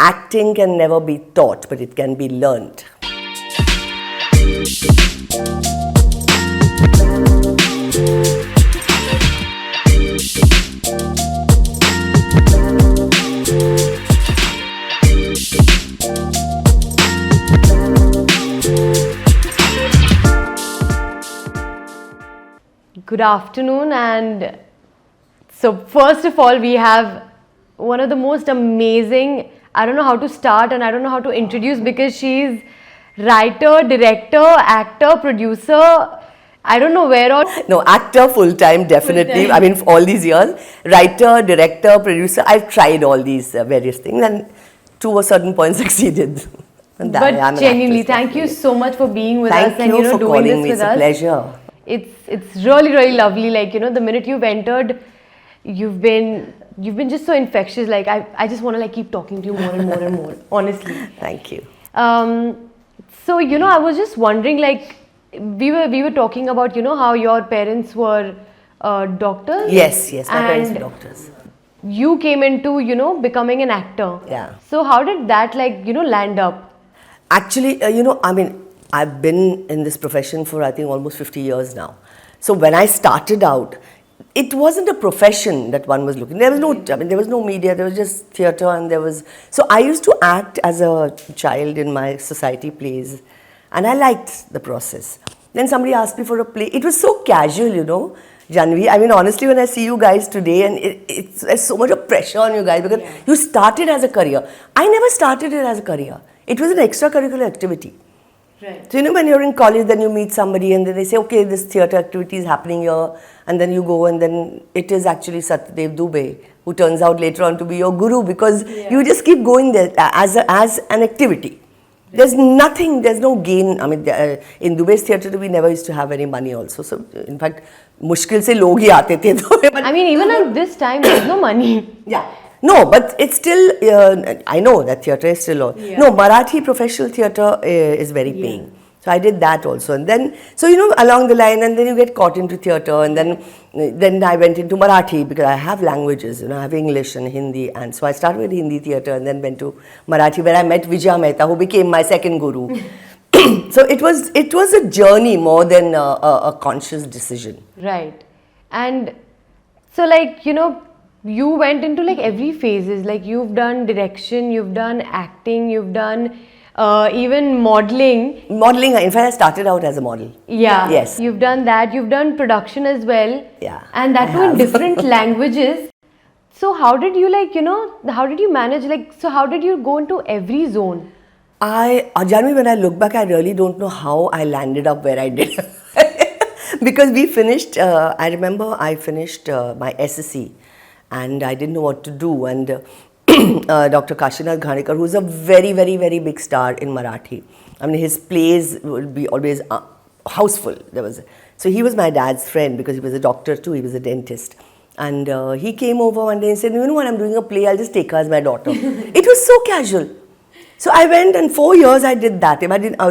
acting can never be taught, but it can be learned. Good afternoon, and so first of all we have one of the most amazing, I don't know how to start and I don't know how to introduce, because she's writer, director, actor, producer, I don't know where all. No, actor full-time, definitely. Full-time. I mean, for all these years, writer, director, producer, I've tried all these various things, and to a certain point succeeded. And But I'm an genuinely, actress, thank you so much for being with Thank us and you for doing calling this me. with It's a us. pleasure. It's really lovely. Like, the minute you've entered, you've been just so infectious. Like, I just want to keep talking to you more and more and more. Honestly. Thank you. So I was just wondering, like, we were talking about how your parents were doctors. Yes, my parents were and doctors. You came into becoming an actor. Yeah. So how did that land up? Actually, I mean, I've been in this profession for I think almost 50 years now. So when I started out, it wasn't a profession that one was looking. There was no media. There was just theatre, and there was. So I used to act as a child in my society plays, and I liked the process. Then somebody asked me for a play. It was so casual, Janvi. I mean, honestly, when I see you guys today, and there's so much of pressure on you guys because you started as a career. I never started it as a career. It was an extracurricular activity. Right. So when you're in college, then you meet somebody and then they say, okay, this theatre activity is happening here, and then you go, and then it is actually Satyadev Dubey, who turns out later on to be your guru, because you just keep going there as an activity. There's no gain. I mean, in Dubey's theatre, we never used to have any money also. So, in fact, mushkil se log hi aate the. I mean, even at this time, there's no money. Yeah. No, but it's still, I know that theatre is still, no, Marathi professional theatre is very paying. So I did that also. And then, so along the line, and then you get caught into theatre, and then I went into Marathi because I have languages, I have English and Hindi. And so I started with Hindi theatre and then went to Marathi, where I met Vijaya Mehta, who became my second guru. So it was a journey more than a conscious decision. Right. And so you went into every phases, you've done direction, you've done acting, you've done even modeling. Modeling, in fact, I started out as a model. Yeah. Yes. You've done that, you've done production as well. Yeah. And that too in different languages. So how did you how did you manage, so how did you go into every zone? Janvi, when I look back, I really don't know how I landed up where I did. Because we finished, I remember I finished my SSC. And I didn't know what to do. And Dr. Kashinath Ghanekar, who's a very, very, very big star in Marathi. I mean, his plays would be always houseful. So he was my dad's friend because he was a doctor too. He was a dentist. And he came over one day and said, you know what, I'm doing a play. I'll just take her as my daughter. It was so casual. So I went, and 4 years I did that.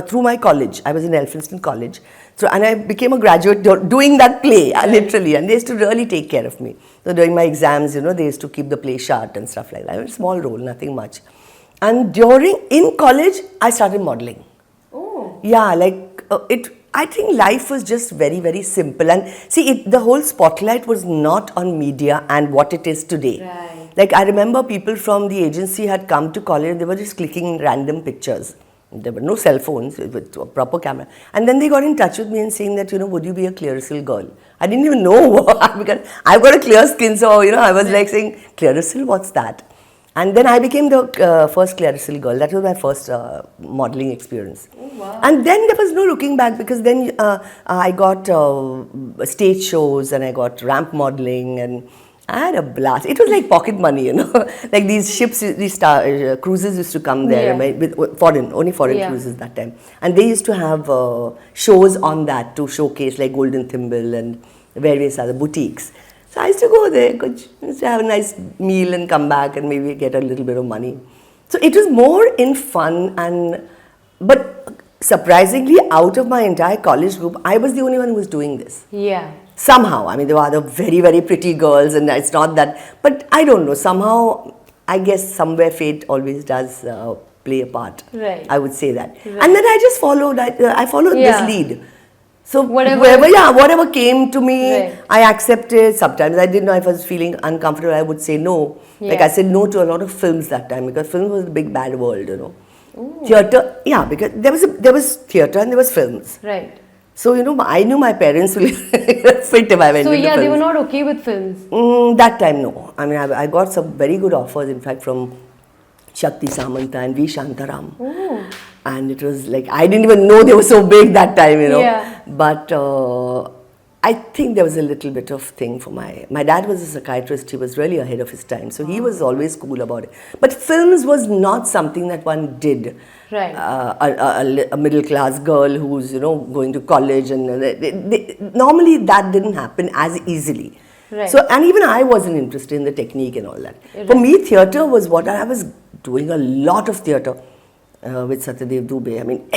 Through my college. I was in Elphinstone College. So, and I became a graduate doing that play, literally. And they used to really take care of me. So during my exams, they used to keep the play shut and stuff like that. A small role, nothing much. And in college, I started modeling. Oh. Yeah, I think life was just very, very simple. And see, the whole spotlight was not on media and what it is today. Right. I remember people from the agency had come to college and they were just clicking random pictures. There were no cell phones with a proper camera. And then they got in touch with me and saying that, would you be a Clearasil girl? I didn't even know because I've got a clear skin. So, I was saying, Clearasil, what's that? And then I became the first Clearasil girl. That was my first modeling experience. Oh, wow. And then there was no looking back, because then I got stage shows and I got ramp modeling, and I had a blast. It was like pocket money, like these ships, these cruises used to come there with only foreign cruises that time. And they used to have shows on that to showcase like Golden Thimble and various other boutiques. So I used to go there, used to have a nice meal and come back and maybe get a little bit of money. So it was more in fun, but surprisingly, out of my entire college group, I was the only one who was doing this. Yeah. Somehow, I mean, there were other very, very pretty girls, and it's not that, but I don't know, somehow I guess somewhere fate always does play a part. Right. I would say that. Right. And then I just followed. I followed this lead. So whatever came to me, Right. I accepted. Sometimes I didn't know if I was feeling uncomfortable. I would say no. Like I said no to a lot of films that time because film was the big bad world, you know. Ooh. Theatre, yeah, because there was theatre and there was films. Right. So you know, I knew my parents will fit if I went So into yeah, films. they were not okay with films. That time, no. I mean, I got some very good offers, in fact, from Shakti Samanta and V. Shantaram. Ooh. And it was like, I didn't even know they were so big that time, you know. Yeah. But I think there was a little bit of thing for my dad was a psychiatrist. He was really ahead of his time. So he was always cool about it. But films was not something that one did. Right. A middle class girl who's, you know, going to college and normally that didn't happen as easily. Right. So, and even I wasn't interested in the technique and all that. Right. For me, theatre was what I was doing a lot of theatre with Satyadev Dubey. I mean,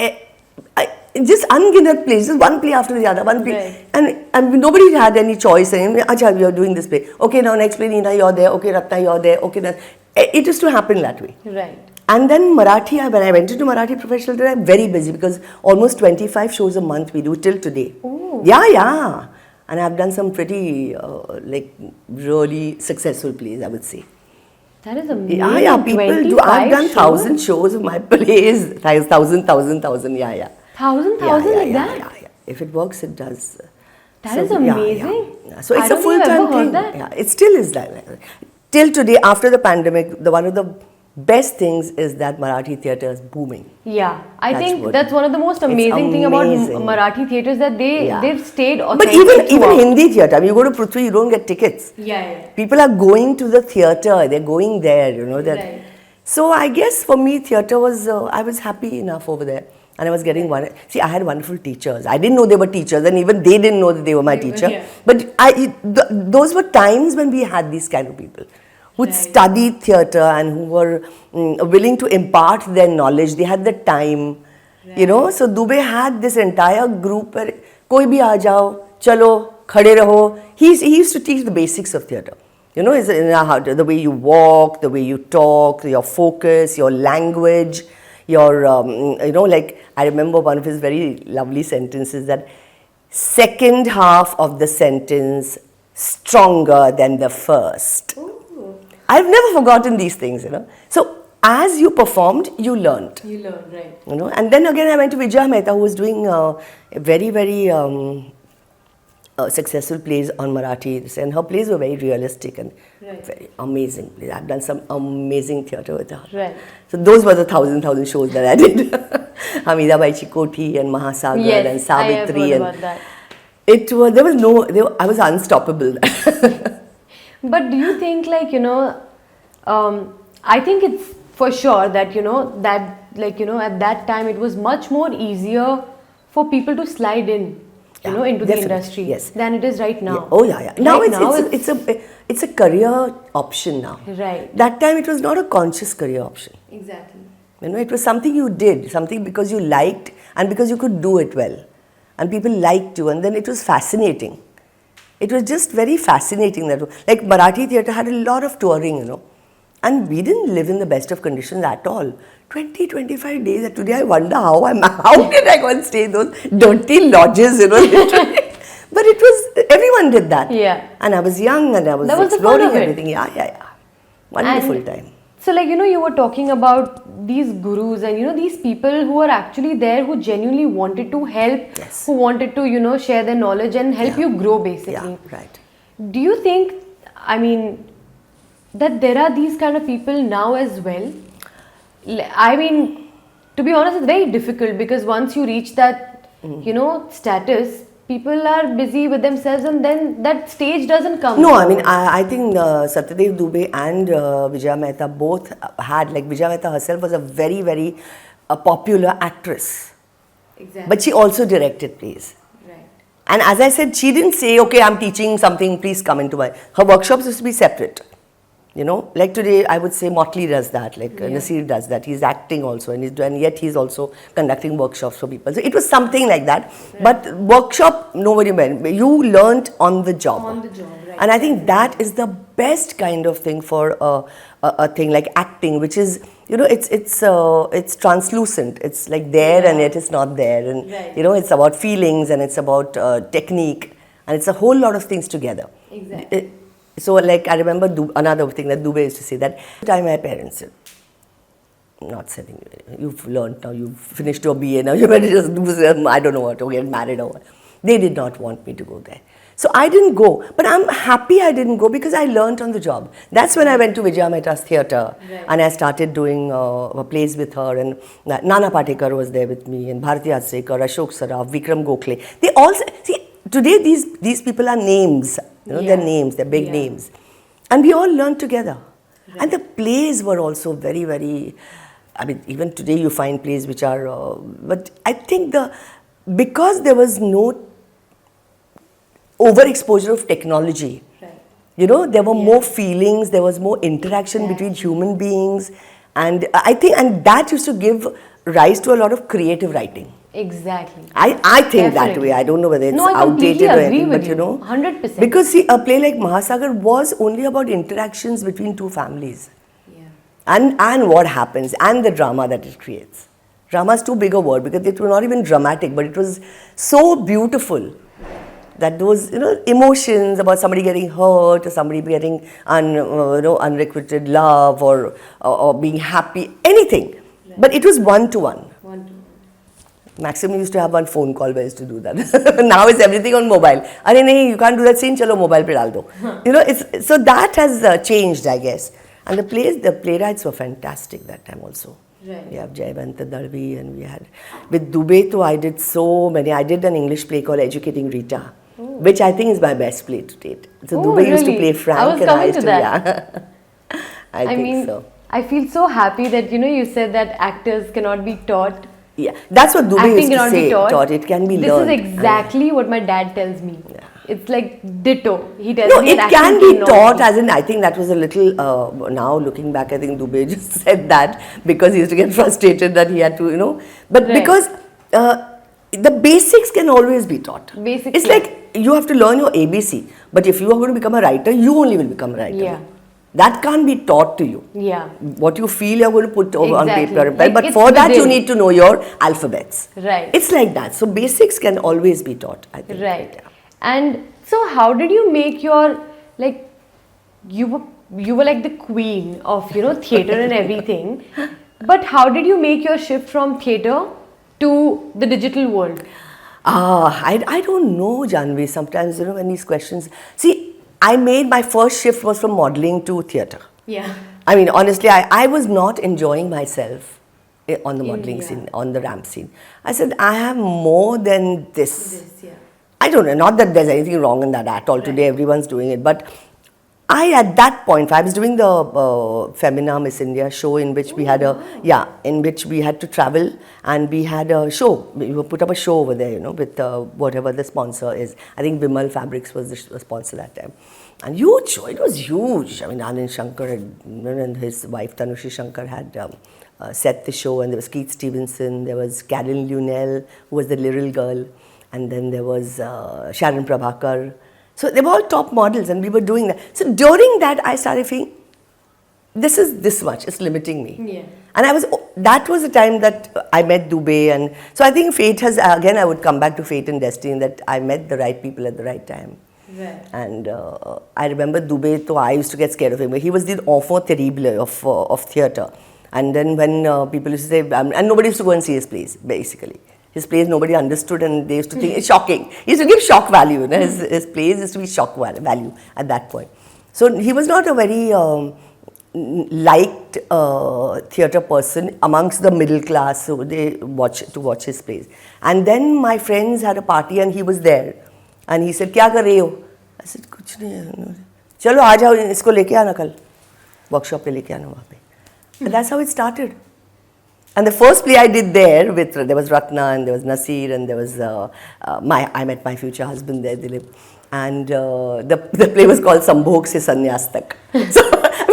just ungiven plays, just one play after the other, one play. Right. And nobody had any choice. And, Acha, we are doing this play. Okay, now next play, Neena, you're there. Okay, Ratna, you're there. Okay, now. It used to happen that way. Right. And then Marathi, when I went into Marathi professional theatre, I'm very busy because almost 25 shows a month we do till today. Ooh. Yeah. And I've done some pretty, really successful plays, I would say. That is amazing. Yeah, people do. I've done 1,000 shows of my plays. 1,000, yeah. 1,000 like that? Yeah. If it works, it does. That is amazing. Yeah. So it's a full-time thing. That. Yeah, it still is that. Till today, after the pandemic, one of the best things is that Marathi theatre is booming. Yeah, I think that's one of the most amazing thing about Marathi theatres, that they've stayed authentic. But even Hindi theatre, I mean, you go to Prithvi, you don't get tickets. Yeah. People are going to the theatre, they're going there, you know. That. Right. So I guess for me, theatre was, I was happy enough over there. And I was getting I had wonderful teachers. I didn't know they were teachers, and even they didn't know that they were my teacher. Yeah. But those were times when we had these kind of people who'd studied theatre and who were willing to impart their knowledge. They had the time, you know. So Dubey had this entire group where koi bhi aa jao, chalo, khade raho. He used to teach the basics of theatre. You know, the way you walk, the way you talk, your focus, your language, your, you know, like I remember one of his very lovely sentences that second half of the sentence stronger than the first. Ooh. I've never forgotten these things, you know. So as you performed, you learned. You learned, right. You know, and then again I went to Vijaya Mehta, who was doing very, very successful plays on Marathi, and her plays were very realistic and very amazing plays. I've done some amazing theatre with her. Right. So those were the 1,000 shows that I did. Hamidabai Chikoti and Mahasagar and Savitri. I heard about that. I was unstoppable. But do you think, like, you know, I think it's for sure that, you know, that, like, you know, at that time it was much more easier for people to slide in, you know, into the industry than it is right now. Yeah. Oh yeah. Now it's a career option now. Right. That time it was not a conscious career option. Exactly. You know, it was something you did, something because you liked and because you could do it well. And people liked you, and then it was fascinating. It was just very fascinating. Like Marathi theatre had a lot of touring, you know. And we didn't live in the best of conditions at all. 20, 25 days. Today I wonder how did I go and stay in those dirty lodges, you know. But it was, everyone did that. Yeah. And I was young and I was exploring everything. Yeah. Wonderful time. So, like, you know, you were talking about these gurus and, you know, these people who are actually there, who genuinely wanted to help, who wanted to, you know, share their knowledge and help you grow, basically. Yeah, right. Do you think, I mean, that there are these kind of people now as well? I mean, to be honest, it's very difficult because once you reach that, you know, status, people are busy with themselves and then that stage doesn't come. No, I mean, I think Satyadev Dubey and Vijaya Mehta both had, like Vijaya Mehta herself was a very, very popular actress. Exactly. But she also directed plays. Right. And as I said, she didn't say, okay, I'm teaching something, please come into her workshops used to be separate. You know, like today, I would say Motley does that, like Nasir does that. He's acting also, and yet he's also conducting workshops for people. So it was something like that. Right. But workshop, nobody meant. You learned on the job. On the job, right. And I think that is the best kind of thing for a thing like acting, which is, you know, it's translucent. It's like there and yet it's not there. And, you know, it's about feelings and it's about technique. And it's a whole lot of things together. Exactly. So, like, I remember another thing that Dubey used to say, that time my parents said, not saying, you've learned now, you've finished your BA, now you better just do some, I don't know what, or get married or what. They did not want me to go there. So I didn't go, but I'm happy I didn't go because I learned on the job. That's when I went to Vijaya Mehta's theatre, and I started doing plays with her, and Nana Patekar was there with me, and Bharati Atsekar, Ashok Saraf, Vikram Gokhale. They all, see, today these people are names. You know, they're names, they're big names. And we all learned together. Right. And the plays were also very, very, I mean, even today you find plays which are, but I think because there was no overexposure of technology, you know, there were more feelings, there was more interaction between human beings. And I think, and that used to give rise to a lot of creative writing. Exactly. I think that way. I don't know whether it's outdated or anything, but you know, 100%. Because see, a play like Mahasagar was only about interactions between two families, and what happens, and the drama that it creates. Drama is too big a word because it was not even dramatic, but it was so beautiful that those, you know, emotions about somebody getting hurt or somebody getting unrequited love or being happy, anything, but it was one to one. Maximum used to have one phone call where I used to do that. Now it's everything on mobile. Arey nahi, you can't do that scene, chalo mobile pe dal do. You know, so that has changed, I guess. And the playwrights were fantastic that time also. Right. We have Jayavanta Dalvi, and we had, with Dubey too, I did so many. I did an English play called Educating Rita, which I think is my best play to date. So Dubey used to play Frank, and I used to, I think so. I feel so happy that, you know, you said that actors cannot be taught. Yeah, that's what Dubey used to say, taught. It can be learned. This is exactly what my dad tells me. Yeah. It's like ditto. He tells me it can be taught, as in, I think that was a little, now looking back, I think Dubey just said that because he used to get frustrated that he had to, you know, but because the basics can always be taught. Basically. It's like you have to learn your ABC, but if you are going to become a writer, you only will become a writer. Yeah. That can't be taught to you. Yeah. What you feel you're going to put over on paper. Like, but for that you need to know your alphabets. Right. It's like that. So basics can always be taught, I think. Right. Yeah. And so how did you make your, like, you were like the queen of, you know, theatre and everything. But how did you make your shift from theatre to the digital world? I don't know, Janvi. Sometimes, you know, when these questions... See, I made my first shift was from modeling to theatre. Yeah. I mean, honestly, I was not enjoying myself on the modeling scene, on the ramp scene. I said, I have more than this. I don't know, not that there's anything wrong in that at all. Today, everyone's doing it. But at that point, I was doing the Femina Miss India show in which we had in which we had to travel, and we had a show. We put up a show over there, you know, with whatever the sponsor is. I think Vimal Fabrics was the sponsor that time. And huge show, it was huge. I mean, Anand Shankar and his wife Tanushi Shankar had set the show, and there was Keith Stevenson, there was Carolyn Lunell, who was the little girl, and then there was Sharon Prabhakar. So they were all top models, and we were doing that. So during that, I started feeling, this is this much, it's limiting me. Yeah. And that was the time that I met Dubey, and so I think fate has, again I would come back to fate and destiny, that I met the right people at the right time. Right. And I remember Dubey, so I used to get scared of him. He was the enfant terrible of theatre. And then when people used to say, and nobody used to go and see his plays, basically. His plays nobody understood, and they used to think it's shocking. He used to give shock value. You know? His plays used to be shock value at that point. So he was not a very liked theatre person amongst the middle class, so they watch his plays. And then my friends had a party, and he was there, and he said, "Kya kar rahe ho?" I said, "Kuch nahi. Chalo, aa jao, isko leke aana kal. Workshop pe leke aana wahan pe." And that's how it started. And the first play I did there, there was Ratna, and there was Nasir, and there was I met my future husband there, Dilip. And the play was called Sambhog Se Sannyas Tak. So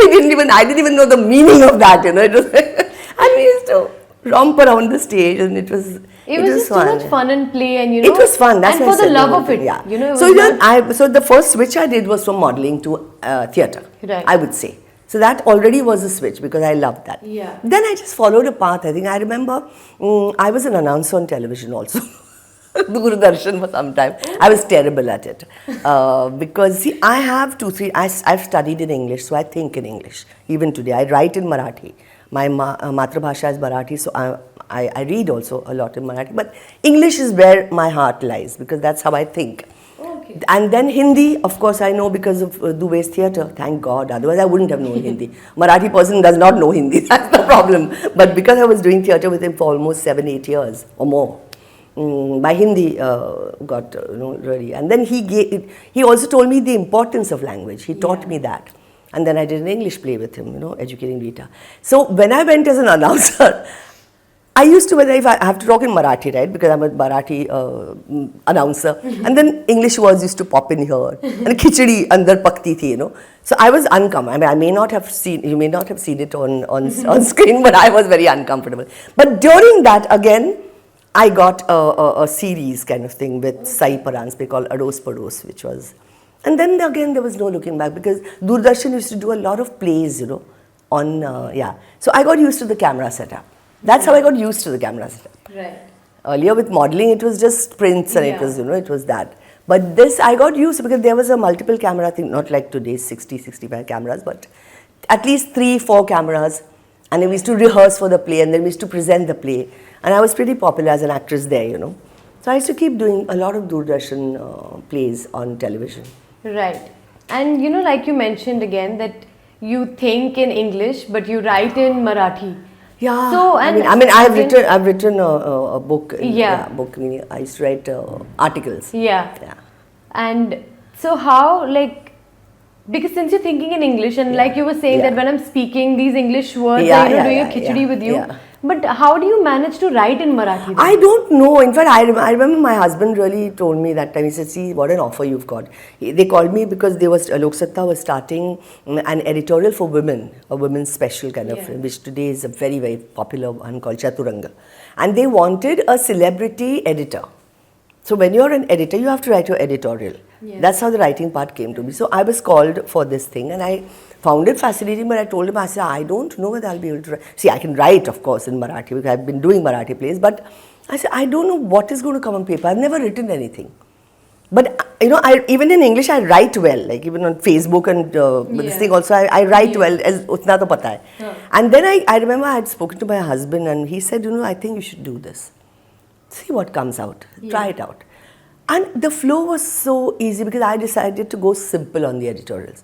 I didn't even know the meaning of that, It was, and we used to romp around the stage, and it was just fun. so much fun and play, and it was fun. That's and why for I the said love whole of it. thing, yeah. It So was so the first switch I did was from modeling to theatre. Right. I would say. So that already was a switch because I loved that. Yeah. Then I just followed a path. I think I remember I was an announcer on television also. Doordarshan for some time. I was terrible at it. Because see, I have I've studied in English, so I think in English. Even today, I write in Marathi. My Matrabhasha is Marathi, so I read also a lot in Marathi. But English is where my heart lies because that's how I think. Okay. And then Hindi, of course, I know because of Dubey's theatre. Thank God. Otherwise, I wouldn't have known Hindi. Marathi person does not know Hindi. That's the problem. But because I was doing theatre with him for almost 7-8 years or more, my Hindi got really. And then he also told me the importance of language. He taught me that. And then I did an English play with him, educating Rita. So when I went as an announcer, I used to, if I have to talk in Marathi, right? Because I'm a Marathi announcer. And then English words used to pop in here. And khichdi andar pakti thi, So I was uncomfortable. I mean, you may not have seen it on screen, but I was very uncomfortable. But during that, again, I got a series kind of thing with Sai Paranspe called Ados Pados, which was... And then again, there was no looking back because Doordarshan used to do a lot of plays, So I got used to the camera setup. That's how I got used to the camera setup. Right. Earlier with modeling, it was just prints and it was, it was that. But this, I got used to because there was a multiple camera thing, not like today's 60, 65 cameras, but at least 3-4 cameras. And then we used to rehearse for the play and then we used to present the play. And I was pretty popular as an actress there, So I used to keep doing a lot of Doordarshan plays on television. Right. And like you mentioned again that you think in English but you write in Marathi. Yeah. So I've written a book. Book meaning I used to write articles. Yeah. And so how because since you're thinking in English and like you were saying that when I'm speaking these English words are doing a khichdi with you. Yeah. But how do you manage to write in Marathi then? I don't know. In fact, I remember my husband really told me that time. He said, see, what an offer you've got. They called me because Lok Satta was starting an editorial for women, a women's special kind of film, which today is a very, very popular one called Chaturanga. And they wanted a celebrity editor. So when you're an editor, you have to write your editorial. Yeah. That's how the writing part came to me. So I was called for this thing and I found it fascinating, but I told him, I said, I don't know whether I'll be able to write. See, I can write, of course, in Marathi because I've been doing Marathi plays, but I said, I don't know what is going to come on paper. I've never written anything. But, even in English, I write well, like even on Facebook and this thing also, I write well, as utna to pata hai. And then I remember I had spoken to my husband and he said, I think you should do this. See what comes out. Try it out. And the flow was so easy because I decided to go simple on the editorials.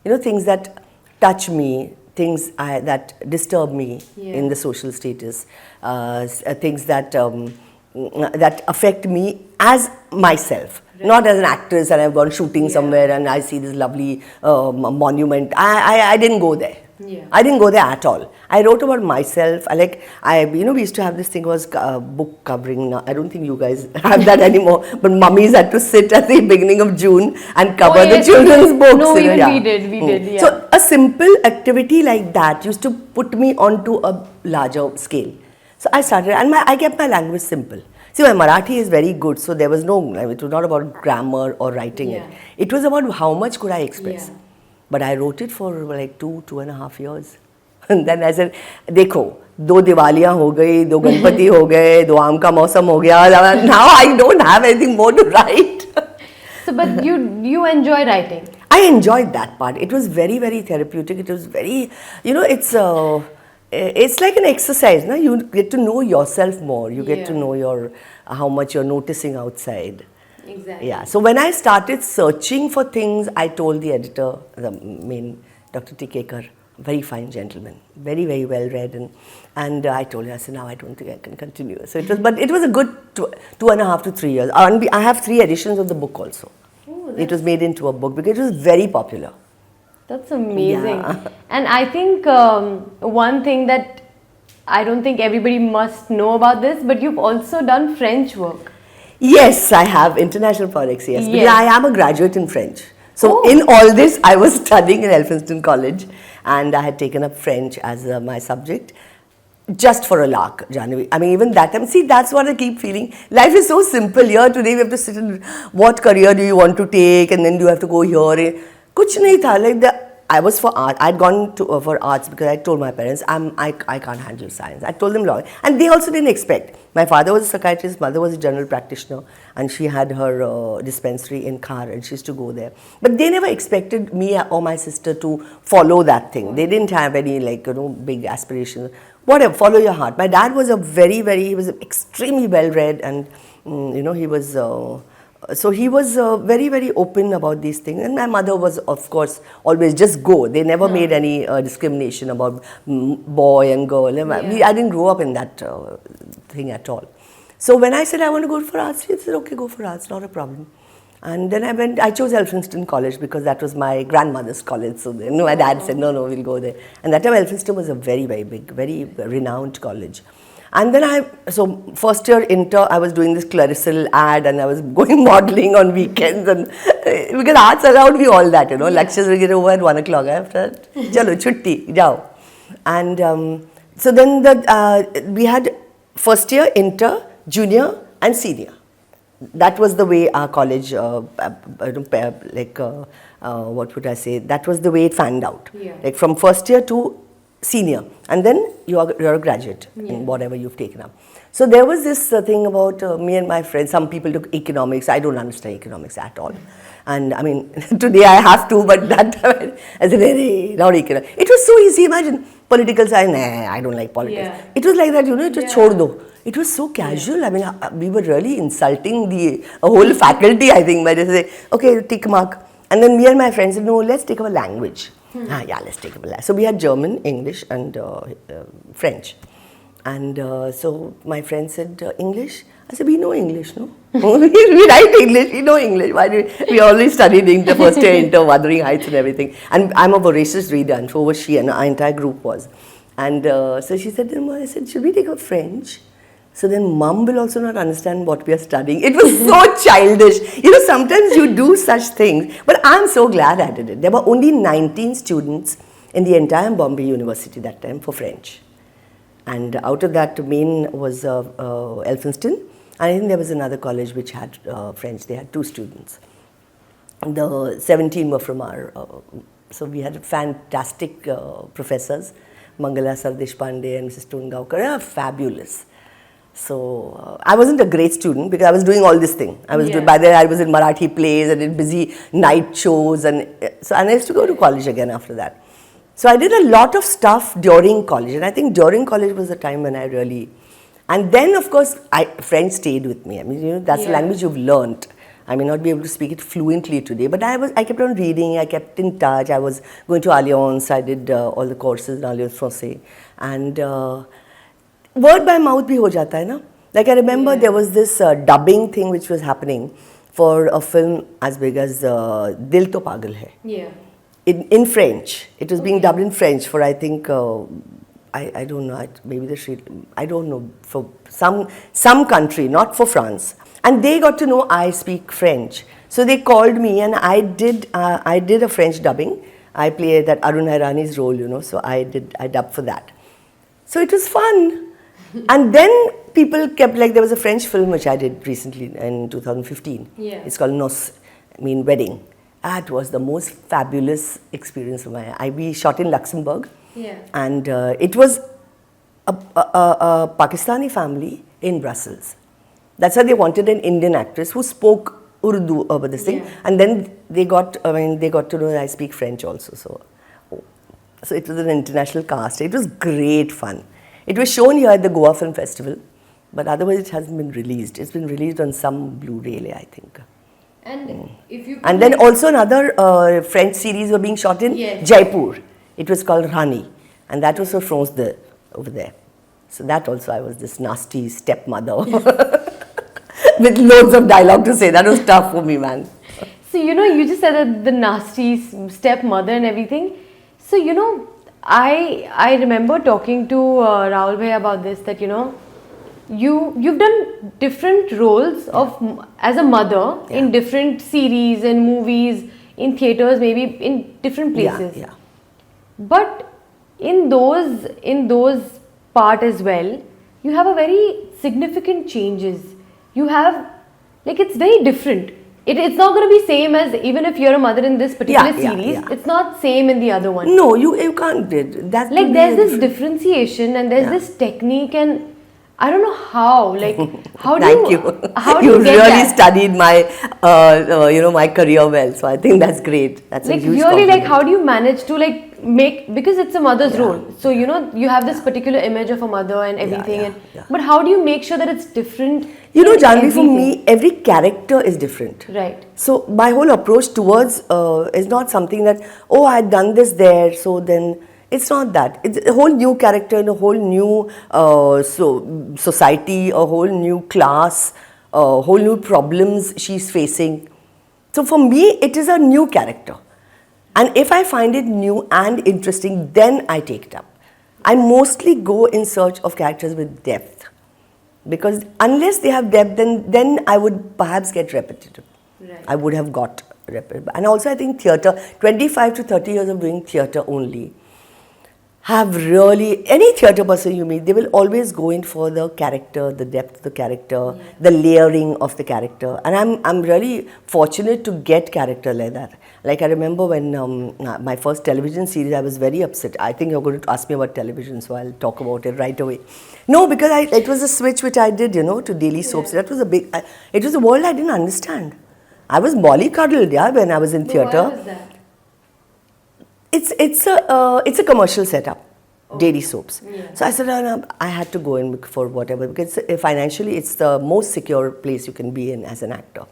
Things that touch me, things that disturb me in the social status, things that that affect me as myself, not as an actress and I've gone shooting somewhere and I see this lovely monument. I didn't go there. Yeah. I didn't go there at all. I wrote about myself. We used to have this thing was book covering. I don't think you guys have that anymore. But mummies had to sit at the beginning of June and cover the children's books. No, even we did. Yeah. So a simple activity like that used to put me onto a larger scale. So I started, and I kept my language simple. See, my Marathi is very good, so there was no. It was not about grammar or writing it. It was about how much could I express. Yeah. But I wrote it for like 2.5 years. And then I said, देखो, 2 दिवालियां हो गई, 2 गणपति हो गए, 2 आम का मौसम हो गया. Now I don't have anything more to write. So, but you enjoy writing? I enjoyed that part. It was very, very therapeutic. It was very, it's like an exercise. No? You get to know yourself more. You get to know how much you're noticing outside. Exactly. Yeah. So when I started searching for things, I told the editor, the main Dr. T. Kekar, very fine gentleman, very, very well read, and I told him, I said, now I don't think I can continue. So it was a good 2.5 to 3 years. I have 3 editions of the book also. Oh, it was made into a book because it was very popular. That's amazing. Yeah. And I think one thing that I don't think everybody must know about this, but you've also done French work. Yes, I have international projects, because I am a graduate in French. So in all this, I was studying in Elphinstone College and I had taken up French as my subject. Just for a lark, January. I mean, even that time, see, that's what I keep feeling. Life is so simple. Here today, we have to sit and what career do you want to take, and then you have to go here. Kuch nahi tha. Like I was for art. I'd gone to for arts because I told my parents I can't handle science. I told them long, and they also didn't expect. My father was a psychiatrist, mother was a general practitioner, and she had her dispensary in Khar, and she used to go there. But they never expected me or my sister to follow that thing. They didn't have any big aspirations. Whatever, follow your heart. My dad was he was extremely well read, and he was so he was very, very open about these things. And my mother was, of course, always just go. They never made any discrimination about boy and girl. I didn't grow up in that thing at all. So when I said I want to go for arts, she said, okay, go for arts, not a problem. And then I chose Elphinstone College because that was my grandmother's college. So then my dad said, no, we'll go there. And that time Elphinstone was a very, very big, very renowned college. And then so first year inter, I was doing this Claricil ad, and I was going modeling on weekends. And because arts allowed me all that, lectures will get over at 1 o'clock. After that, chalo, chutti, jao. And so then we had first year, inter, junior and senior. That was the way our college, what would I say? That was the way it fanned out. Yeah. Like from first year to senior, and then you're a graduate in whatever you've taken up. So there was this thing about me and my friends. Some people took economics. I don't understand economics at all. And I mean, today I have to, but that time I said, hey, not economics. It was so easy. Imagine political science. Nah, I don't like politics. Yeah. It was like that, just chhod do. It was so casual. I mean, we were really insulting the whole faculty, I think, by just saying, okay, tick mark. And then me and my friends said, no, let's take up a language. Let's take up a language. So we had German, English, and French. And so my friend said, English? I said, we know English, no? We write English, we know English. Why do we always studied the first year into Wuthering Heights and everything. And I'm a voracious reader, and so was she, and our entire group was. And so she said, I said, should we take up French? So then mom will also not understand what we are studying. It was so childish. Sometimes you do such things. But I'm so glad I did it. There were only 19 students in the entire Bombay University that time for French. And out of that, main was Elphinstone. And I think there was another college which had French. They had 2 students. The 17 were from our... so we had fantastic professors. Mangala Sar Deshpande and Mrs. Tungaonkar. They are fabulous. So I wasn't a great student because I was doing all this thing. By then I was in Marathi plays and in busy night shows, and I used to go to college again after that. So I did a lot of stuff during college, and I think during college was the time when I really, and then of course French stayed with me. I mean, that's the language you've learnt. I may not be able to speak it fluently today, but I kept on reading, I kept in touch. I was going to Alliance, I did all the courses in Alliance Français, and word by mouth bhi ho jata hai na. Like I remember there was this dubbing thing which was happening for a film as big as Dil To Pagal Hai. Yeah. In French. It was being dubbed in French for, I think, I don't know, maybe I don't know, for some country, not for France. And they got to know I speak French. So they called me, and I did a French dubbing. I played that Arun Hairani's role, so I dubbed for that. So it was fun. And then people kept, like, there was a French film which I did recently in 2015. Yeah. It's called Noces, Wedding. That was the most fabulous experience of my life. We shot in Luxembourg. Yeah. And it was a Pakistani family in Brussels. That's why they wanted an Indian actress who spoke Urdu over this thing. And then they got to know that I speak French also. So it was an international cast. It was great fun. It was shown here at the Goa Film Festival, but otherwise it hasn't been released. It's been released on some Blu-ray, I think. And if you and then also another French series were being shot in Jaipur. It was called Rani, and that was for France over there. So that also I was this nasty stepmother with loads of dialogue to say. That was tough for me, man. So you just said that the nasty stepmother and everything. So I remember talking to Rahul Bhai about this, that you've done different roles of as a mother in different series and movies, in theaters, maybe in different places. But in those part as well, you have a very significant changes. You have, like, it's very different. It's not going to be same as, even if you're a mother in this particular series, it's not same in the other one. No, you can't do it. That Like, there's this differentiation and there's this technique, and I don't know how. Like, how do Thank you? you. How do You you get really that? studied my, my career well. So I think that's great. That's Like, a huge really, like, compliment. how do you manage to, like, make, because it's a mother's role, so you have this particular image of a mother and everything, but how do you make sure that it's different? You know, in Janvi, for everything? me, every character is different. Right. So my whole approach towards is not something that, oh, I had done this there, so then it's not that. It's a whole new character in a whole new society, a whole new class, whole new problems she's facing. So for me, it is a new character. And if I find it new and interesting, then I take it up. I mostly go in search of characters with depth. Because unless they have depth, then I would perhaps get repetitive. Right. I would have got repetitive. And also I think theatre, 25 to 30 years of doing theatre only, have really, any theatre person you meet, they will always go in for the character, the depth of the character, the layering of the character. And I'm really fortunate to get character like that. Like I remember when my first television series, I was very upset. I think you're going to ask me about television, so I'll talk about it right away. No, because it was a switch which I did, to daily soaps. That was it was a world I didn't understand. I was mollycoddled, when I was in theatre. Why was that? It's a commercial setup, daily soaps. Yeah. So I said, no, I had to go in for whatever, because financially it's the most secure place you can be in as an actor.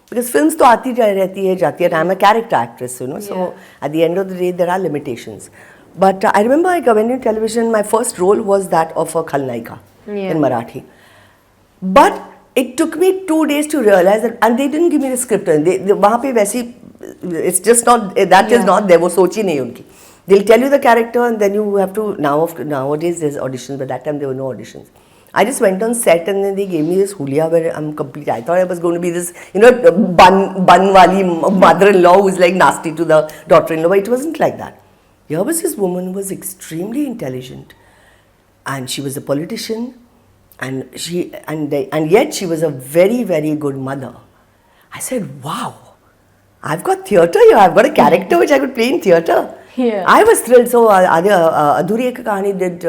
Because films to aati rehti hai, jati hai, and I'm a character actress, so at the end of the day there are limitations. But I remember I went in television, my first role was that of a khalnaika in Marathi. But it took me 2 days to realize that, and they didn't give me the script. Wahan pe वैसी, it's just not, that is not there, वो सोच ही नहीं उनकी. They'll tell you the character and then you have to, nowadays there's auditions, but that time there were no auditions. I just went on set and then they gave me this hulia where I'm complete. I thought I was going to be this, bun wali mother-in-law who's like nasty to the daughter-in-law, but it wasn't like that. Here was this woman who was extremely intelligent, and she was a politician, and yet she was a very, very good mother. I said, wow, I've got theatre here. I've got a character which I could play in theatre. Yeah. I was thrilled. So Adhuri Ek Kahani did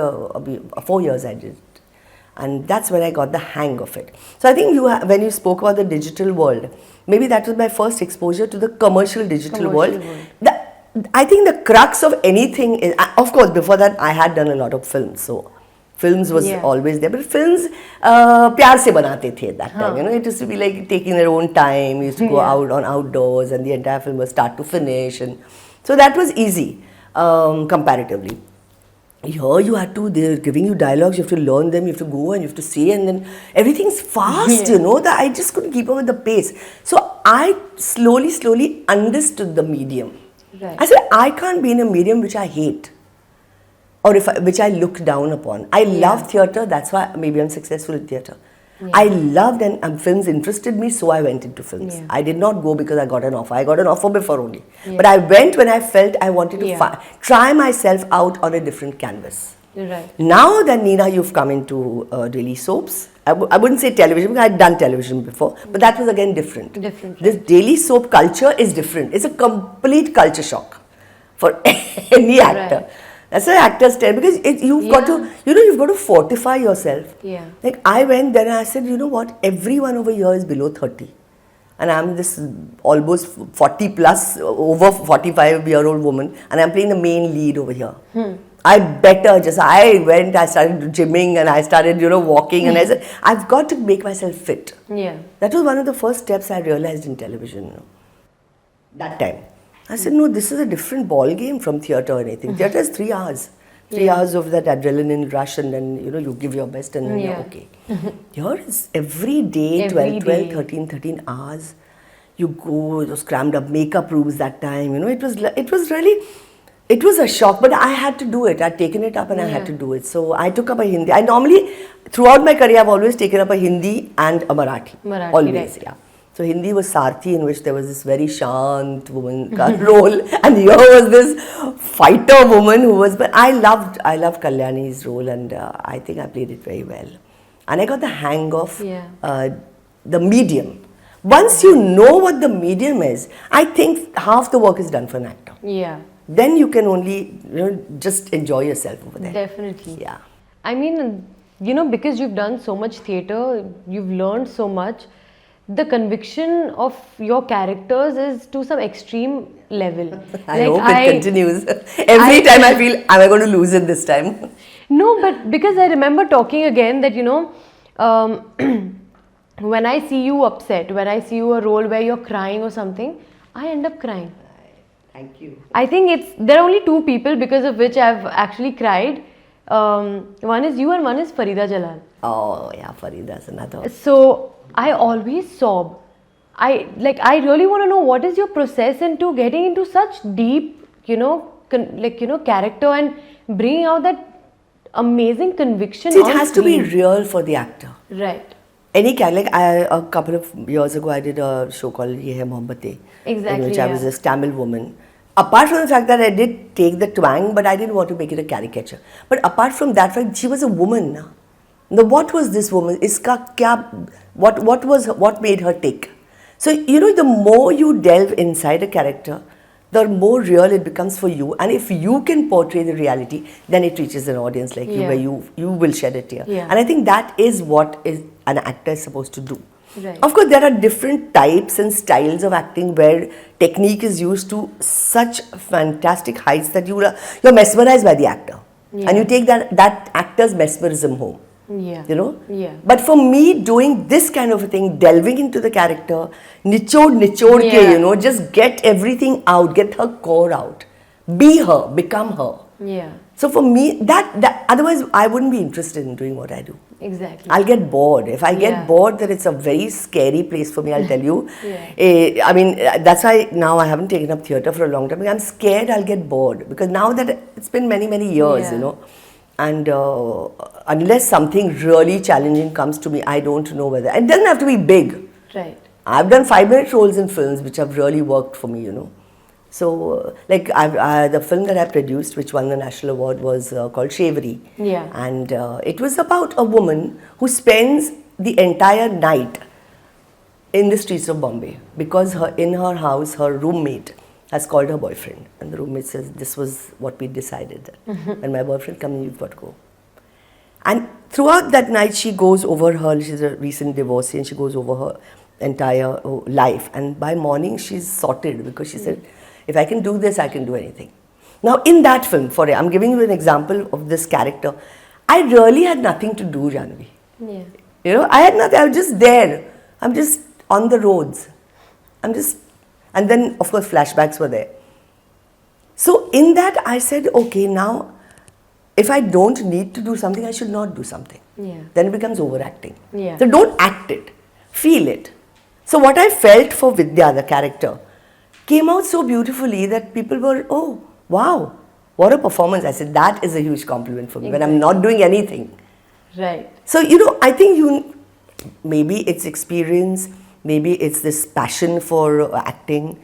4 years I did. And that's when I got the hang of it. So I think when you spoke about the digital world, maybe that was my first exposure to the commercial digital world. I think the crux of anything is, of course, before that I had done a lot of films. So films was always there, but films प्यार से बनाते थे at that time. It used to be like taking their own time. We used to go out on outdoors, and the entire film was start to finish, and so that was easy comparatively. Here you had to, they're giving you dialogues, you have to learn them, you have to go and you have to say, and then everything's fast, that I just couldn't keep up with the pace. So I slowly understood the medium. Right. I said, I can't be in a medium which I hate, or which I look down upon. I love theatre, that's why maybe I'm successful in theatre. I loved, and films interested me, so I went into films. I did not go because I got an offer. I got an offer before only. But I went when I felt I wanted to try myself out on a different canvas. Right. Now that Neena, you've come into daily soaps, I wouldn't say television because I had done television before, but that was again different. This daily soap culture is different. It's a complete culture shock for any actor. Right. That's what actors tell, because you've got to, you've got to fortify yourself. Yeah. Like I went there and I said, you know what, everyone over here is below 30. And I'm this almost 40 plus, over 45-year-old woman, and I'm playing the main lead over here. I went, I started gymming and I started, walking, and I said, I've got to make myself fit. Yeah. That was one of the first steps I realized in television, that time. I said, no, this is a different ball game from theatre or anything. Theatre is 3 hours. 3 hours of that adrenaline rush, and then, you give your best and then you're okay. Here is every day, 12, 13 hours. You go, those crammed up makeup rooms that time, it was a shock, but I had to do it. I'd taken it up and I had to do it. So I took up a Hindi. I normally, throughout my career, I've always taken up a Hindi and a Marathi. Always, So Hindi was Sarthi, in which there was this very shant woman role, and here was this fighter woman who was. But I loved Kalyani's role, and I think I played it very well, and I got the hang of the medium. Once you know what the medium is, I think half the work is done for an actor. Yeah. Then you can only just enjoy yourself over there. Definitely. Yeah. I mean, because you've done so much theatre, you've learned so much. The conviction of your characters is to some extreme level. I hope it continues. Every time I feel, am I going to lose it this time? No, but because I remember talking again that, when I see you upset, when I see you a role where you're crying or something, I end up crying. Thank you. I think there are only two people because of which I've actually cried. One is you and one is Farida Jalal. Oh yeah, Farida's another. So I always sob. I really want to know what is your process into getting into such deep, character and bringing out that amazing conviction. See, it has to be real for the actor. Right. Any character, a couple of years ago, I did a show called Ye Hai Mohabbatein, in which I was this Tamil woman. Apart from the fact that I did take the twang, but I didn't want to make it a caricature. But apart from that fact, she was a woman. Now, what was this woman? What made her tick? So, the more you delve inside a character, the more real it becomes for you. And if you can portray the reality, then it reaches an audience like you, where you will shed a tear. Yeah. And I think that is what an actor is supposed to do. Right. Of course, there are different types and styles of acting where technique is used to such fantastic heights that you're mesmerized by the actor. Yeah. And you take that actor's mesmerism home. Yeah. Yeah. But for me, doing this kind of a thing, delving into the character, nichod ke, just get everything out, get her core out. Be her, become her. Yeah. So for me, that otherwise I wouldn't be interested in doing what I do. Exactly. I'll get bored. If I get bored, then it's a very scary place for me, I'll tell you. Yeah. I mean, that's why now I haven't taken up theatre for a long time. I'm scared I'll get bored because now that it's been many, many years, and unless something really challenging comes to me, I don't know whether. It doesn't have to be big. Right. I've done 5-minute roles in films which have really worked for me, So, the film that I produced, which won the National Award, was called Shevri. Yeah. And it was about a woman who spends the entire night in the streets of Bombay because in her house, her roommate has called her boyfriend. And the roommate says, this was what we decided. When my boyfriend comes, you've got to go. And throughout that night, she goes over she's a recent divorcee, and she goes over her entire life. And by morning, she's sorted because she said, if I can do this, I can do anything. Now, in that film, I'm giving you an example of this character. I really had nothing to do, Janvi. Yeah. I had nothing. I was just there. I'm just on the roads. And then, of course, flashbacks were there. So, in that, I said, okay, now, if I don't need to do something, I should not do something. Yeah. Then it becomes overacting. Yeah. So, don't act it. Feel it. So, what I felt for Vidya, the character, came out so beautifully that people were, oh, wow, what a performance. I said, that is a huge compliment for me when I'm not doing anything. Right. So, I think maybe it's experience, maybe it's this passion for acting,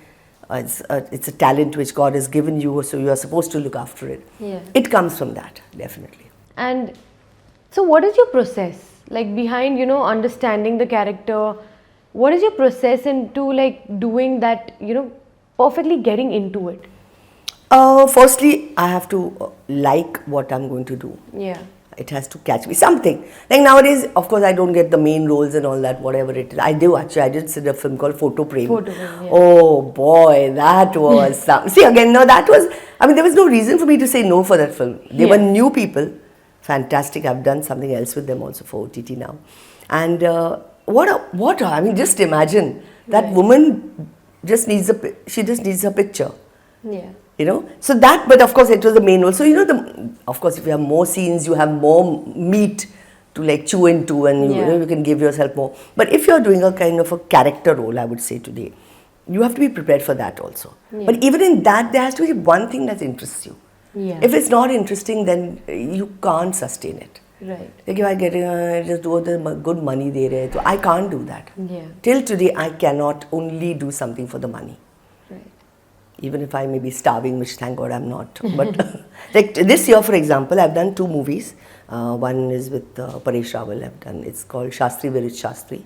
it's a talent which God has given you, so you are supposed to look after it. Yeah. It comes from that, definitely. And so what is your process? Like behind, understanding the character, what is your process into doing that, perfectly getting into it? Firstly, I have to like what I'm going to do. Yeah. It has to catch me. Something. Like nowadays, of course, I don't get the main roles and all that, whatever it is. I do actually. I did see a film called Photo Prem. Yeah. Oh boy, that was some. See, again, no, that was. I mean, there was no reason for me to say no for that film. They were new people. Fantastic. I've done something else with them also for OTT now. And I mean, just imagine that woman just needs a picture. Yeah. So that, but of course it was the main role. So, of course if you have more scenes, you have more meat to chew into, and you can give yourself more. But if you're doing a kind of a character role, I would say today, you have to be prepared for that also. Yeah. But even in that, there has to be one thing that interests you. Yeah. If it's not interesting, then you can't sustain it. Right. Like if I get just do the good money de rahe, so I can't do that. Yeah. Till today, I cannot only do something for the money. Right. Even if I may be starving, which thank God I'm not. But like this year, for example, I've done 2 movies. One is with Paresh Rawal. It's called Shastri Viruddh Shastri,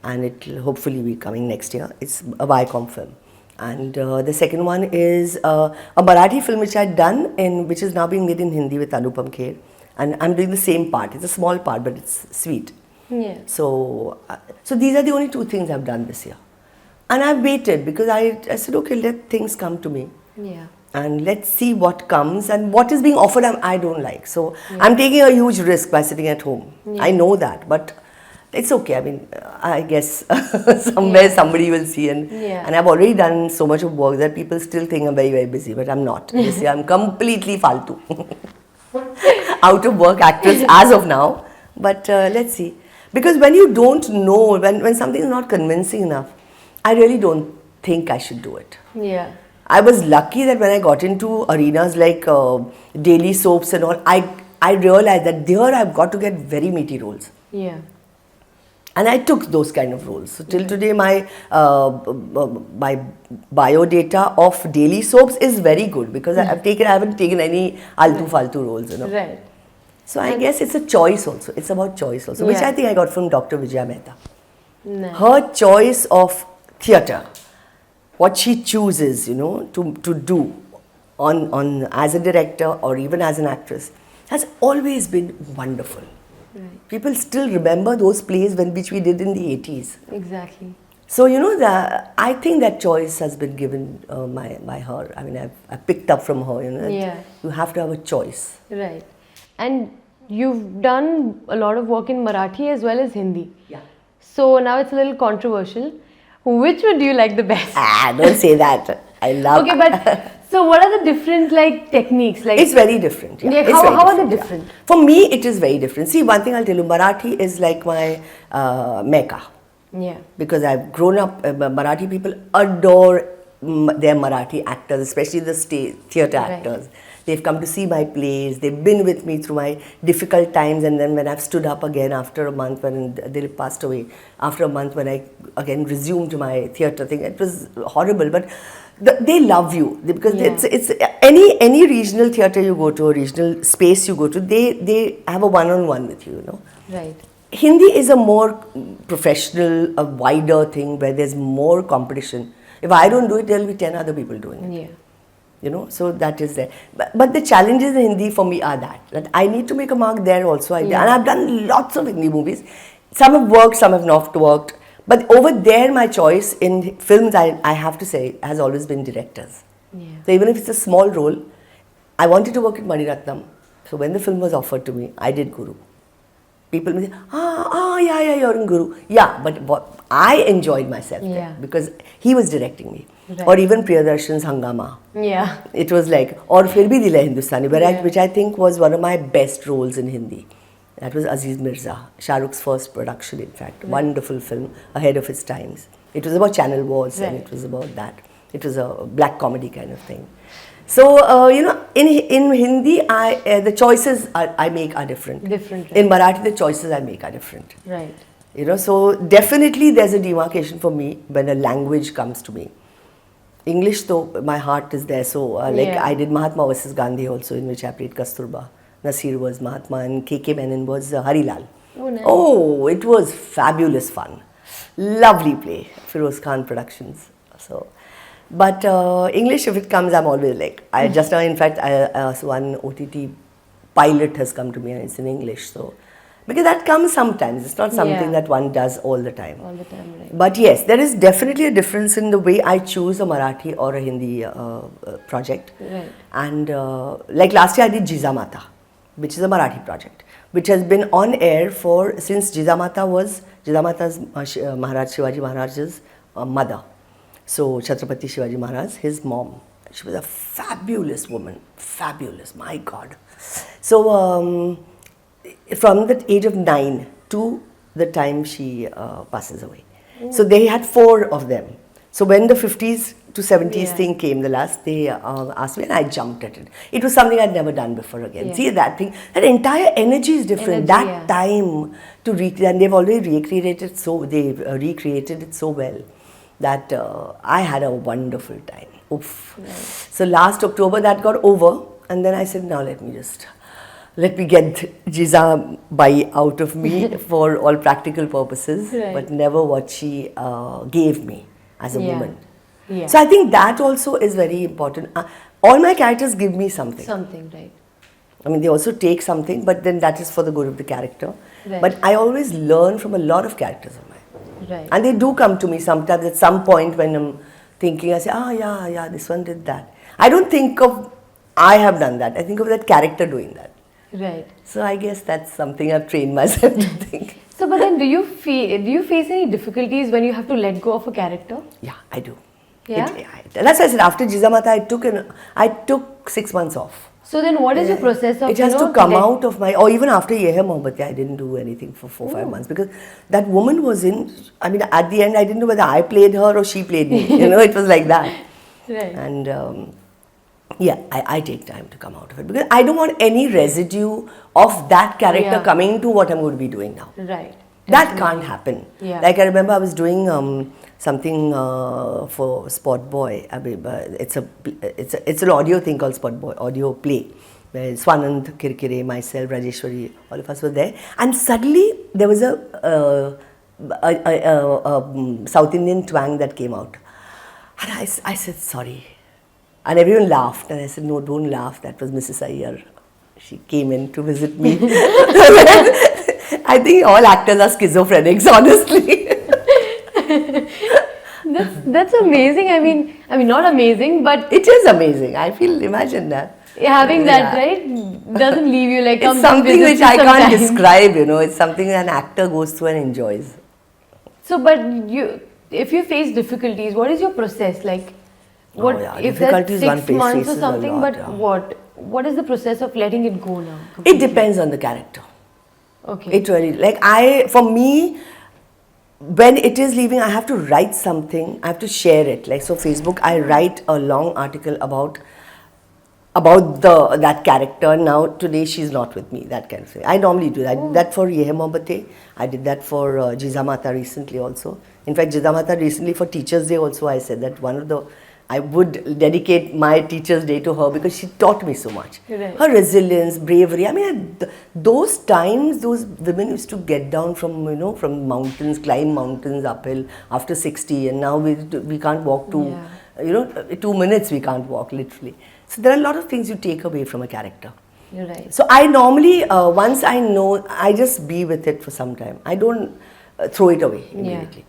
and it will hopefully be coming next year. It's a Viacom film. And the second one is a Marathi film which I'd done, which is now being made in Hindi with Anupam Kher. And I'm doing the same part. It's a small part, but it's sweet. Yeah. So these are the only 2 things I've done this year. And I've waited because I said, okay, let things come to me. Yeah. And let's see what comes, and what is being offered I don't like. So I'm taking a huge risk by sitting at home. Yeah. I know that, but it's okay. I mean, I guess somewhere somebody will see. And I've already done so much of work that people still think I'm very, very busy, but I'm not. This year I'm completely faltu. Out of work actress as of now. But let's see. Because when you don't know, when something is not convincing enough, I really don't think I should do it. Yeah. I was lucky that when I got into arenas like daily soaps and all, I realized that there I've got to get very meaty roles. Yeah. And I took those kind of roles. So till today, my bio data of daily soaps is very good because I haven't taken any altu faltu roles, Right. So I guess it's a choice also. It's about choice also, which I think I got from Dr. Vijaya Mehta. Nice. Her choice of theatre, what she chooses, to do on as a director or even as an actress, has always been wonderful. Right. People still remember those plays which we did in the 80s. Exactly. So, I think that choice has been given by her. I mean, I picked up from her, that you have to have a choice. Right. And you've done a lot of work in Marathi as well as Hindi. Yeah. So now it's a little controversial. Which one do you like the best? Don't say that. I love. Okay, but so what are the different techniques? It's very different. Yeah. Yeah, how are they different? Yeah. For me, it is very different. See, one thing I'll tell you, Marathi is like my mecca. Yeah. Because I've grown up, Marathi people adore their Marathi actors, especially the theatre actors. They've come to see my plays, they've been with me through my difficult times, and then when I've stood up again after a month when Dilip passed away, after a month when I again resumed my theatre thing, it was horrible, but they love you because it's any regional theatre you go to, or regional space you go to, they have a one-on-one with you, Right. Hindi is a more professional, a wider thing where there's more competition. If I don't do it, there'll be 10 other people doing it. Yeah. So that is there. But the challenges in Hindi for me are that I need to make a mark there also. And I've done lots of Hindi movies. Some have worked, some have not worked. But over there, my choice in films, I have to say, has always been directors. Yeah. So even if it's a small role, I wanted to work with Mani Ratnam. So when the film was offered to me, I did Guru. People may say, yeah, you're in Guru. Yeah, but I enjoyed myself there because he was directing me. Right. Or even Priyadarshan's Hangama. Yeah. It was like, or Fir Bhi Dil Hai Hindustani, which I think was one of my best roles in Hindi. That was Aziz Mirza, Shah Rukh's first production, in fact. Right. Wonderful film, ahead of its times. It was about channel wars and it was about that. It was a black comedy kind of thing. So, in Hindi, the choices I make are different. Different. Right. In Marathi, the choices I make are different. Right. So definitely there's a demarcation for me when a language comes to me. English, though, my heart is there. So, I did Mahatma versus Gandhi also, in which I played Kasturba. Nasir was Mahatma and K.K. Menon was Harilal. Oh, nice. Oh, it was fabulous fun. Lovely play. Feroz Khan Productions. So, but English, if it comes, I'm always like, just now, in fact, one OTT pilot has come to me and it's in English. So, because that comes sometimes. It's not something that one does all the time. All the time, right. But yes, there is definitely a difference in the way I choose a Marathi or a Hindi project. Right. And like last year I did Jizamata, which is a Marathi project, which has been on air since Jizamata's Maharaj Shivaji Maharaj's mother. So Chhatrapati Shivaji Maharaj, his mom. She was a fabulous woman. Fabulous, my God. So from the age of 9 to the time she passes away. So they had 4 of them. So when the 50s to 70s Yeah. thing came. The last they asked me, and I jumped at it. It was something I'd never done before again. Yeah. See that thing, that entire energy is different. Energy, That yeah. time to recreate, and they've already recreated it so recreated it so well that I had a wonderful time. Oof. Right. So last October that got over, and then I said, now let me get Jiza Bai out of me for all practical purposes, Right. but never what she gave me as a Yeah. woman. Yeah. So I think that also is very important. All my characters give me something. Something, right. I mean, they also take something, but then that is for the good of the character. Right. But I always learn from a lot of characters of mine. Right. And they do come to me sometimes at some point when I'm thinking, I say, yeah, this one did that. I don't think of, I have done that. I think of that character doing that. Right. So I guess that's something I've trained myself to think. So, but then do you face any difficulties when you have to let go of a character? Yeah, I do. Yeah? That's why I said after Jizamata, I took 6 months off. So then what is your process of, It has to come out of my, or even after Ye Hai Mohabbat, I didn't do anything for 4-5 months because that woman was in, I mean, at the end, I didn't know whether I played her or she played me. It was like that. Right. And yeah, I take time to come out of it because I don't want any residue of that character Yeah. coming to what I'm going to be doing now. Right. That can't happen. Yeah. Like I remember I was doing something for Spot Boy. I mean, it's an audio thing called Spot Boy, audio play. Where Swanand, Kirkire, myself, Rajeshwari, all of us were there. And suddenly there was a South Indian twang that came out. And I said, sorry. And everyone laughed. And I said, no, don't laugh. That was Mrs. Iyer. She came in to visit me. I think all actors are schizophrenics, honestly. That's amazing. I mean, not amazing, but It is amazing. I feel, imagine that. having that, Yeah. right, doesn't leave you like, It's something which I can't describe, It's something an actor goes through and enjoys. So, but if you face difficulties, what is your process like? What yeah, if that's difficulties one 6 months or faces a something? lot, But yeah. what is the process of letting it go now? It depends on the character. Okay. It really, for me, when it is leaving, I have to write something. I have to share it. Like, so Facebook, I write a long article about that character. Now, today she's not with me, that kind of thing. I normally do that. I did that for Ye Hai Mohabbat. I did that for Jizamata recently also. In fact, Jizamata recently for Teachers' Day also, I said that I would dedicate my Teacher's Day to her because she taught me so much. Right. Her resilience, bravery. I mean, those times, those women used to get down from, from mountains, climb mountains uphill after 60, and now we can't walk 2 minutes we can't walk, literally. So there are a lot of things you take away from a character. You're right. So I normally, once I know, I just be with it for some time. I don't throw it away immediately.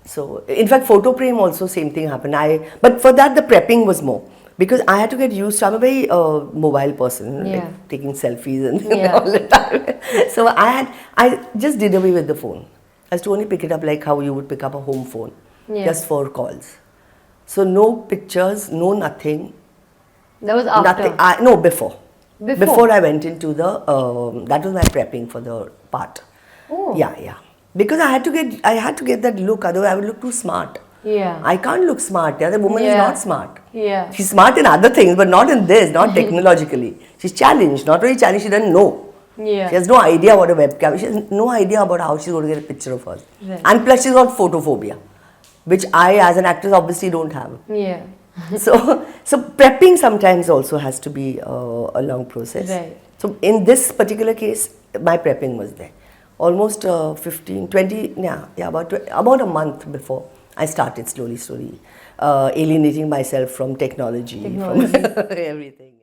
So, in fact, photo frame also same thing happened. But for that the prepping was more because I had to get used to. I'm a very mobile person, like taking selfies and all the time. So I just did away with the phone. I used to only pick it up like how you would pick up a home phone, just for calls. So no pictures, no nothing. That was after. Nothing. No, before. Before I went into the that was my prepping for the part. Oh. Yeah. Because I had to get that look, otherwise I would look too smart. Yeah. I can't look smart. The other woman is not smart. Yeah. She's smart in other things, but not in this, not technologically. She's challenged, not really challenged, she doesn't know. Yeah. She has no idea what a webcam, she has no idea about how she's going to get a picture of us. Right. And plus she's got photophobia, which I as an actress obviously don't have. Yeah. So prepping sometimes also has to be a long process. Right. So in this particular case, my prepping was there. Almost 15, 20, about a month before I started slowly alienating myself from technology. From everything.